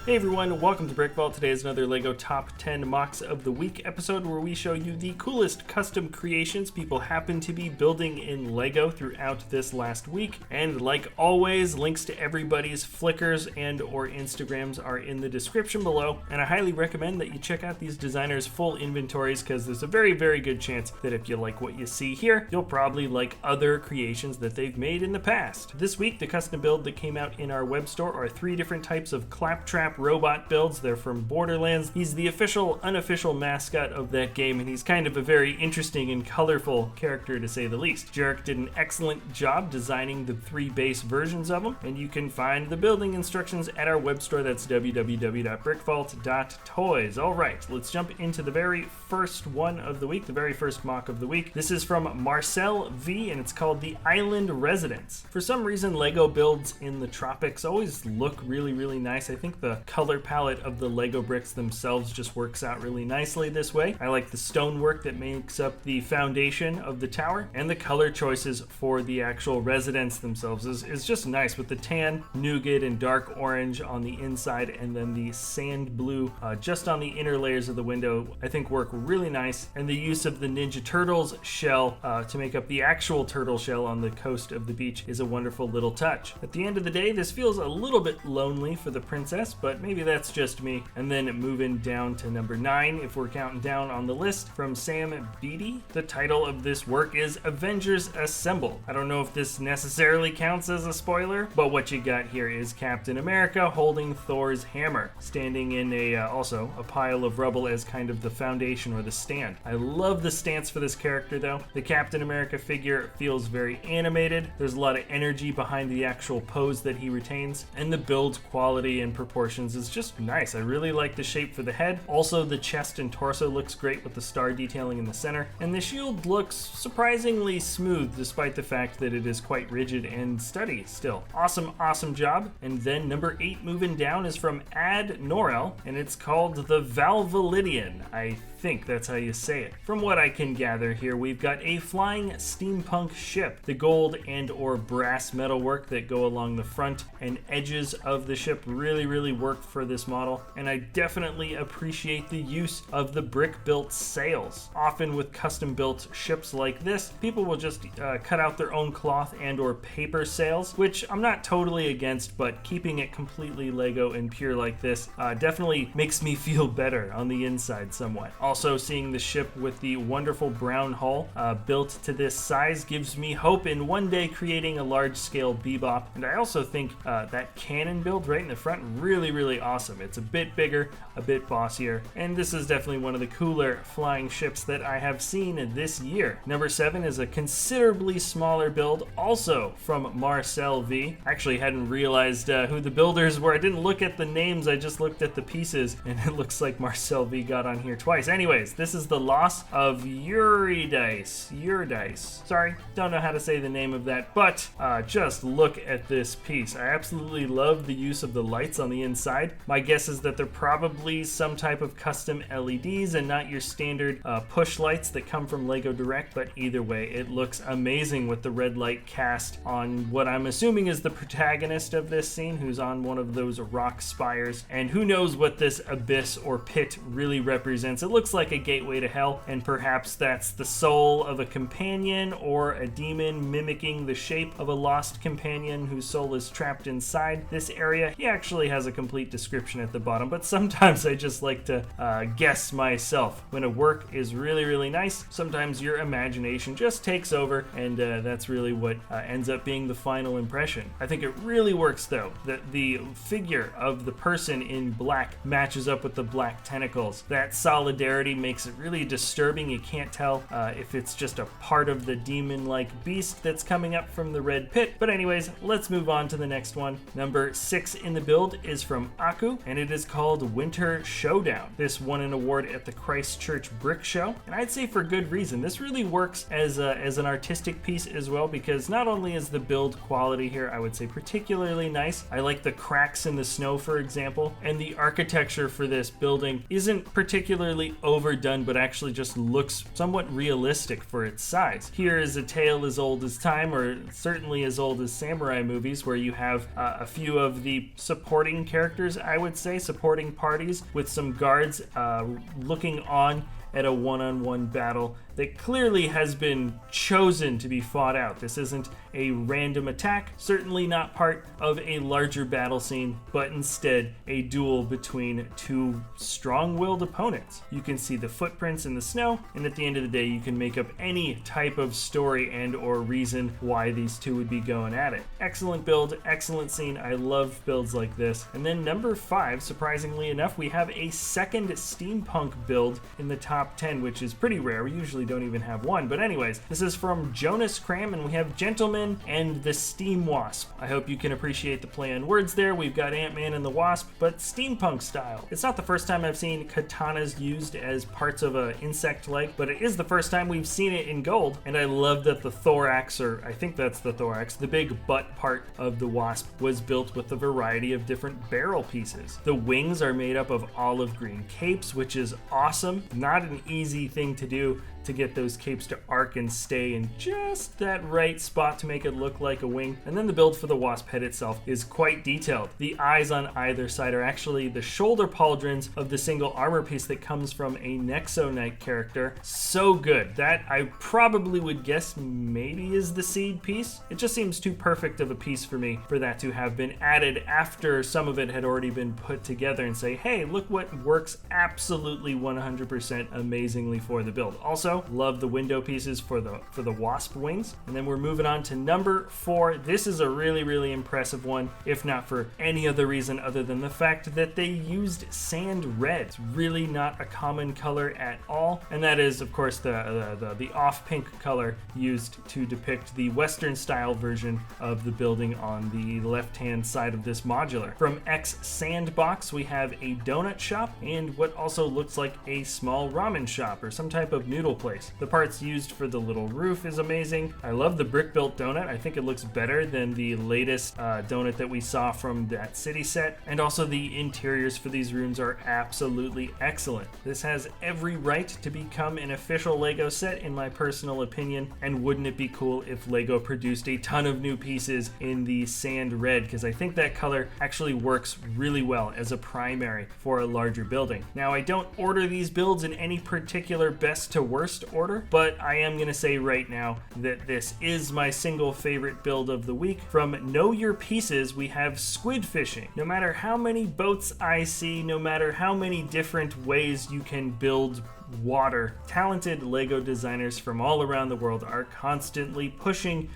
Hey everyone, welcome to BrickVault. Today is another LEGO Top 10 Mocks of the Week episode where we show you the coolest custom creations people happen to be building in LEGO throughout this last week. And like always, links to everybody's Flickrs and or Instagrams are in the description below. And I highly recommend that you check out these designers' full inventories because there's a very, very good chance that if you like what you see here, you'll probably like other creations that they've made in the past. This week, the custom build that came out in our web store are 3 different types of Claptrap robot builds. They're from Borderlands. He's the official, unofficial mascot of that game, and he's kind of a very interesting and colorful character to say the least. Jarek did an excellent job designing the 3 base versions of them, and you can find the building instructions at our web store. That's www.brickvault.toys. All right, let's jump into the very first one of the week, the very first mock of the week. This is from Marcel V, and it's called the Island Residence. For some reason, LEGO builds in the tropics always look really, really nice. I think the color palette of the LEGO bricks themselves just works out really nicely this way. I like the stonework that makes up the foundation of the tower, and the color choices for the actual residence themselves is just nice with the tan, nougat, and dark orange on the inside, and then the sand blue just on the inner layers of the window I think work really nice. And the use of the Ninja Turtles shell to make up the actual turtle shell on the coast of the beach is a wonderful little touch. At the end of the day, this feels a little bit lonely for the princess, but maybe that's just me. And then moving down to number 9, if we're counting down on the list, from Sam Beattie. The title of this work is Avengers Assemble. I don't know if this necessarily counts as a spoiler, but what you got here is Captain America holding Thor's hammer, standing in also a pile of rubble as kind of the foundation or the stand. I love the stance for this character though. The Captain America figure feels very animated. There's a lot of energy behind the actual pose that he retains, and the build quality and proportions is just nice. I really like the shape for the head. Also, the chest and torso looks great with the star detailing in the center, and the shield looks surprisingly smooth despite the fact that it is quite rigid and sturdy still. Awesome job. And then number 8 moving down is from AdNorrel, and it's called the Valvalevidan. I think that's how you say it. From what I can gather here, we've got a flying steampunk ship. The gold and or brass metalwork that go along the front and edges of the ship really work for this model, and I definitely appreciate the use of the brick-built sails. Often with custom-built ships like this, people will just cut out their own cloth and or paper sails, which I'm not totally against, but keeping it completely LEGO and pure like this definitely makes me feel better on the inside somewhat. Also, seeing the ship with the wonderful brown hull built to this size gives me hope in one day creating a large-scale Bebop, and I also think that cannon build right in the front really awesome. It's a bit bigger, a bit bossier, and this is definitely one of the cooler flying ships that I have seen this year. Number 7 is a considerably smaller build, also from Marcel V. Actually hadn't realized who the builders were. I didn't look at the names, I just looked at the pieces, and it looks like Marcel V got on here twice. Anyways, this is the loss of Eurydice. Sorry, don't know how to say the name of that, but just look at this piece. I absolutely love the use of the lights on the inside. My guess is that they're probably some type of custom LEDs and not your standard push lights that come from LEGO Direct, but either way, it looks amazing with the red light cast on what I'm assuming is the protagonist of this scene, who's on one of those rock spires, and who knows what this abyss or pit really represents. It looks like a gateway to hell, and perhaps that's the soul of a companion or a demon mimicking the shape of a lost companion whose soul is trapped inside this area. He actually has a complete description at the bottom, but sometimes I just like to guess myself. When a work is really nice, sometimes your imagination just takes over, and that's really what ends up being the final impression. I think it really works though, that the figure of the person in black matches up with the black tentacles. That solidarity makes it really disturbing. You can't tell if it's just a part of the demon-like beast that's coming up from the red pit. But anyways, let's move on to the next one. Number 6 in the build is from Aku, and it is called Winter Showdown. This won an award at the Christchurch Brick Show, and I'd say for good reason. This really works as an artistic piece as well, because not only is the build quality here, I would say, particularly nice. I like the cracks in the snow, for example, and the architecture for this building isn't particularly overdone, but actually just looks somewhat realistic for its size. Here is a tale as old as time, or certainly as old as samurai movies, where you have a few of the supporting characters, I would say, supporting parties, with some guards looking on at a one-on-one battle that clearly has been chosen to be fought out. This isn't a random attack, certainly not part of a larger battle scene, but instead a duel between two strong-willed opponents. You can see the footprints in the snow, and at the end of the day, you can make up any type of story and or reason why these two would be going at it. Excellent build, excellent scene. I love builds like this. And then number 5, surprisingly enough, we have a second steampunk build in the top 10, which is pretty rare. We usually don't even have one, but anyways, this is from Jonas, Kramm, and we have Geantelman and the Steam Wasp. I hope you can appreciate the play on words there. We've got Ant-Man and the Wasp, but steampunk style. It's not the first time I've seen katanas used as parts of an insect leg, but it is the first time we've seen it in gold, and I love that the thorax, or I think that's the thorax, the big butt part of the Wasp, was built with a variety of different barrel pieces. The wings are made up of olive green capes, which is awesome. Not an easy thing to do, to get those capes to arc and stay in just that right spot to make it look like a wing. And then the build for the Wasp head itself is quite detailed. The eyes on either side are actually the shoulder pauldrons of the single armor piece that comes from a Nexo Knight character. So good. That I probably would guess maybe is the seed piece. It just seems too perfect of a piece for me for that to have been added after some of it had already been put together and say, hey, look what works absolutely 100% amazingly for the build. Also, love the window pieces for the Wasp wings. And then we're moving on to number 4. This is a really, really impressive one, if not for any other reason other than the fact that they used sand red. It's really not a common color at all, and that is, of course, the off pink color used to depict the Western style version of the building on the left-hand side of this modular. From X Sandbox, we have a donut shop and what also looks like a small ramen shop or some type of noodle place. The parts used for the little roof is amazing. I love the brick-built donut. I think it looks better than the latest donut that we saw from that city set. And also the interiors for these rooms are absolutely excellent. This has every right to become an official LEGO set in my personal opinion. And wouldn't it be cool if LEGO produced a ton of new pieces in the sand red, because I think that color actually works really well as a primary for a larger building. Now, I don't order these builds in any particular best to worst order, but I am going to say right now that this is my single favorite build of the week. From Know Your Pieces, we have squid fishing. No matter how many boats I see, no matter how many different ways you can build water, talented LEGO designers from all around the world are constantly pushing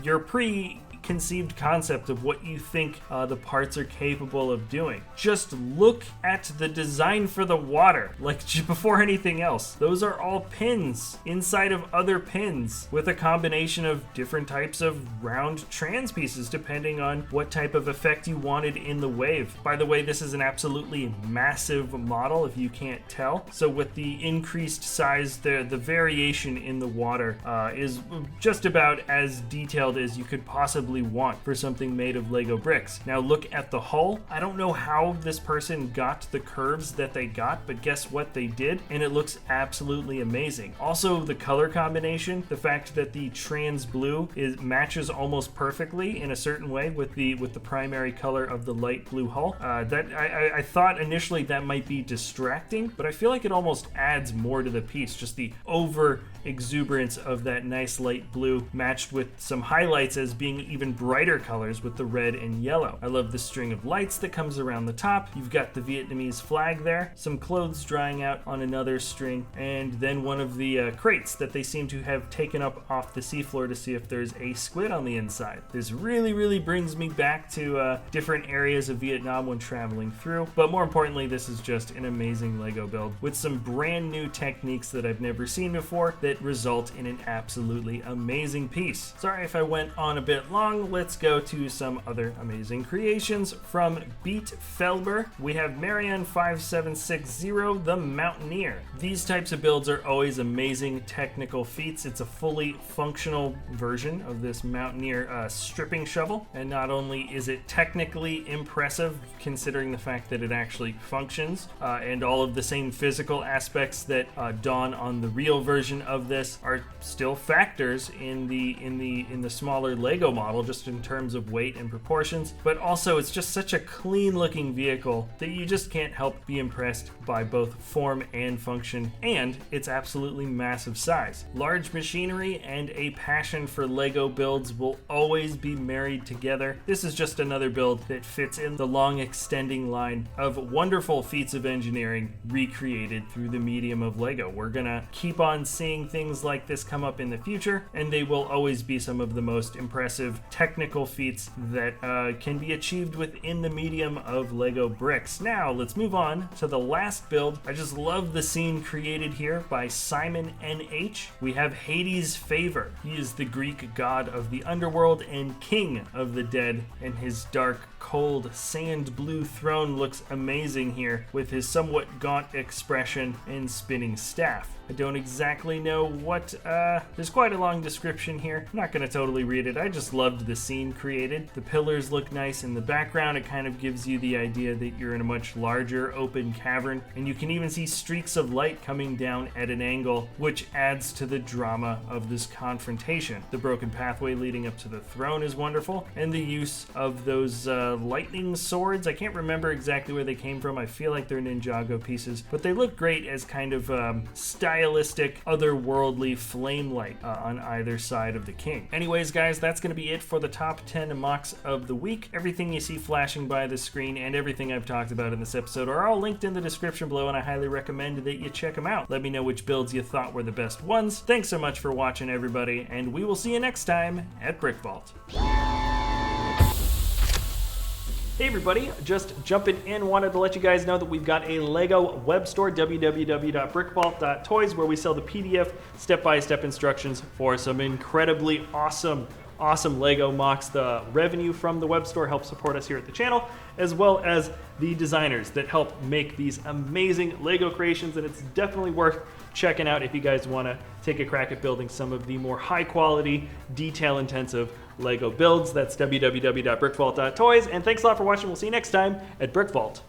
your preconceived concept of what you think the parts are capable of doing. Just look at the design for the water, like before anything else. Those are all pins inside of other pins with a combination of different types of round trans pieces depending on what type of effect you wanted in the wave. By the way, this is an absolutely massive model if you can't tell. So with the increased size, the variation in the water is just about as detailed as you could possibly want for something made of Lego bricks. Now look at the hull. I don't know how this person got the curves that they got, but guess what, they did, and it looks absolutely amazing. Also, the color combination, the fact that the trans blue matches almost perfectly in a certain way with the primary color of the light blue hull. I thought initially that might be distracting, but I feel like it almost adds more to the piece. Just the over exuberance of that nice light blue matched with some highlights as being even brighter colors with the red and yellow. I love the string of lights that comes around the top. You've got the Vietnamese flag there, some clothes drying out on another string, and then one of the crates that they seem to have taken up off the seafloor to see if there's a squid on the inside. This really brings me back to different areas of Vietnam when traveling through, but more importantly, this is just an amazing Lego build with some brand new techniques that I've never seen before that result in an absolutely amazing piece. Sorry if I went on a bit long. Tong, let's go to some other amazing creations from Felber. We have Marion 5760, the Mountaineer. These types of builds are always amazing technical feats. It's a fully functional version of this Mountaineer stripping shovel, and not only is it technically impressive considering the fact that it actually functions, and all of the same physical aspects that dawn on the real version of this are still factors in the smaller Lego model, just in terms of weight and proportions. But also, it's just such a clean looking vehicle that you just can't help be impressed by both form and function, and its absolutely massive size. Large machinery and a passion for Lego builds will always be married together. This is just another build that fits in the long extending line of wonderful feats of engineering recreated through the medium of Lego. We're gonna keep on seeing things like this come up in the future, and they will always be some of the most impressive technical feats that can be achieved within the medium of Lego bricks. Now, let's move on to the last build. I just love the scene created here by Simon NH. We have Hades' Favour. He is the Greek god of the underworld and king of the dead, and his dark, cold, sand blue throne looks amazing here with his somewhat gaunt expression and spinning staff. I don't exactly know what, there's quite a long description here. I'm not going to totally read it. I just loved the scene created. The pillars look nice in the background. It kind of gives you the idea that you're in a much larger open cavern, and you can even see streaks of light coming down at an angle, which adds to the drama of this confrontation. The broken pathway leading up to the throne is wonderful, and the use of those lightning swords. I can't remember exactly where they came from. I feel like they're Ninjago pieces, but they look great as kind of stylistic, otherworldly flame light on either side of the king. Anyways, guys, that's going to be it for the top 10 MOCs of the week. Everything you see flashing by the screen and everything I've talked about in this episode are all linked in the description below, and I highly recommend that you check them out. Let me know which builds you thought were the best ones. Thanks so much for watching, everybody, and we will see you next time at BrickVault. Hey everybody, just jumping in, wanted to let you guys know that we've got a Lego web store, www.brickvault.toys, where we sell the PDF step-by-step instructions for some incredibly awesome Lego MOCs. The revenue from the web store helps support us here at the channel, as well as the designers that help make these amazing Lego creations, and it's definitely worth checking out if you guys want to take a crack at building some of the more high-quality, detail-intensive Lego builds. That's www.brickvault.toys, and thanks a lot for watching. We'll see you next time at BrickVault.